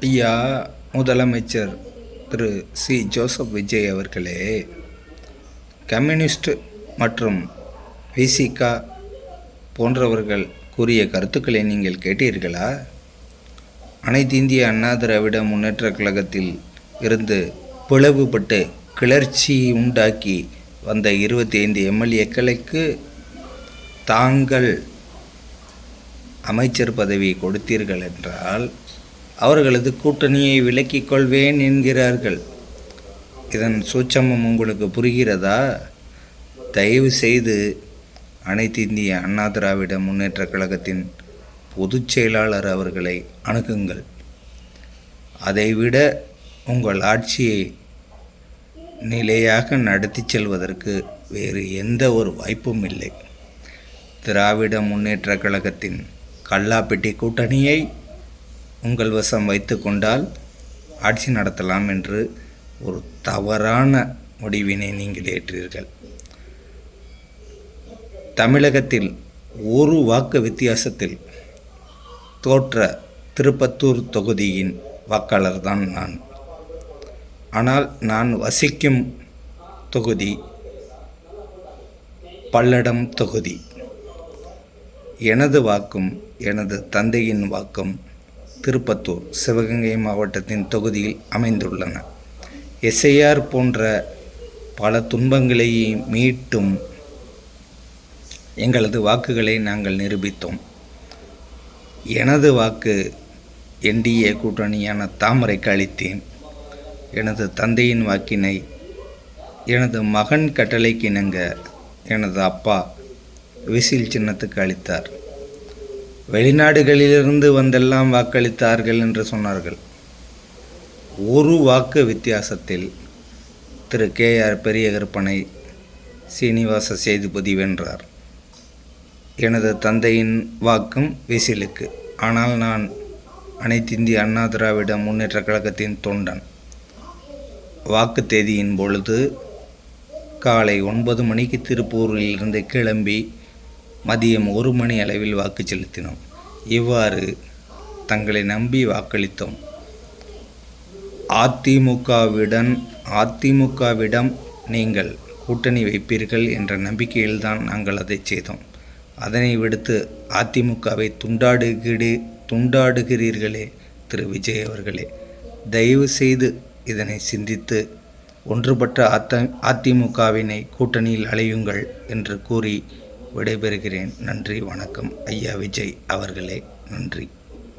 ஐயா முதலமைச்சர் திரு C. Joseph Vijay அவர்களே, கம்யூனிஸ்ட் மற்றும் விசிகா போன்றவர்கள் கூறிய கருத்துக்களை நீங்கள் கேட்டீர்களா? அனைத்து இந்திய அண்ணா திராவிட முன்னேற்றக் கழகத்தில் இருந்து பிளவுபட்டு கிளர்ச்சி உண்டாக்கி வந்த 25 எம்எல்ஏக்களுக்கு தாங்கள் அமைச்சர் பதவி கொடுத்தீர்கள் என்றால் அவர்களது கூட்டணியை விலக்கிக் கொள்வேன் என்கிறார்கள். இதன் சூட்சமம் உங்களுக்கு புரிகிறதா? தயவு செய்து அனைத்து இந்திய அண்ணா திராவிட முன்னேற்றக் கழகத்தின் பொதுச் செயலாளர் அவர்களை அணுகுங்கள். அதைவிட உங்கள் ஆட்சியை நிலையாக நடத்தி செல்வதற்கு வேறு எந்த ஒரு வாய்ப்பும் இல்லை. திராவிட முன்னேற்றக் கழகத்தின் கல்லாப்பெட்டி கூட்டணியை உங்கள் வசம் வைத்து கொண்டால் ஆட்சி நடத்தலாம் என்று ஒரு தவறான முடிவினை நீங்கள் ஏற்றீர்கள். தமிழகத்தில் ஒரு வாக்கு வித்தியாசத்தில் தோற்ற திருப்பத்தூர் தொகுதியின் வாக்காளர் தான் நான். ஆனால் நான் வசிக்கும் தொகுதி பல்லடம் தொகுதி. எனது வாக்கும் எனது தந்தையின் வாக்கும் திருப்பத்தூர் சிவகங்கை மாவட்டத்தின் தொகுதியில் அமைந்துள்ளன. எஸ்ஐஆர் போன்ற பல துன்பங்களை மீட்டும் எங்களது வாக்குகளை நாங்கள் நிரூபித்தோம். எனது வாக்கு என்டிஏ கூட்டணியான தாமரைக்கு அளித்தேன். எனது தந்தையின் வாக்கினை எனது மகன் கட்டளைக்கிணங்க எனது அப்பா விசில் சின்னத்துக்கு அளித்தார். வெளிநாடுகளிலிருந்து வந்தெல்லாம் வாக்களித்தார்கள் என்று சொன்னார்கள். ஒரு வாக்கு வித்தியாசத்தில் திரு KR பெரியகற்பனை சீனிவாச சேதுபதி வென்றார். எனது தந்தையின் வாக்கும் விசிலுக்கு. ஆனால் நான் அனைத்து இந்திய அண்ணா திராவிட முன்னேற்றக் கழகத்தின் தொண்டன். வாக்கு தேதியின் பொழுது காலை 9 மணிக்கு திருப்பூரில் இருந்து கிளம்பி மதியம் 1 மணி அளவில் வாக்கு செலுத்தினோம். இவ்வாறு தங்களை நம்பி வாக்களித்தோம். அதிமுகவிடம் நீங்கள் கூட்டணி வைப்பீர்கள் என்ற நம்பிக்கையில்தான் நாங்கள் அதை செய்தோம். அதனை விடுத்து அதிமுகவை துண்டாடுகிறீர்களே திரு விஜய் அவர்களே, தயவு செய்து இதனை சிந்தித்து ஒன்றுபட்ட அதிமுகவினை கூட்டணியில் அலையுங்கள் என்று கூறி விடைபெறுகிறேன். நன்றி, வணக்கம். ஐயா விஜய் அவர்களே, நன்றி.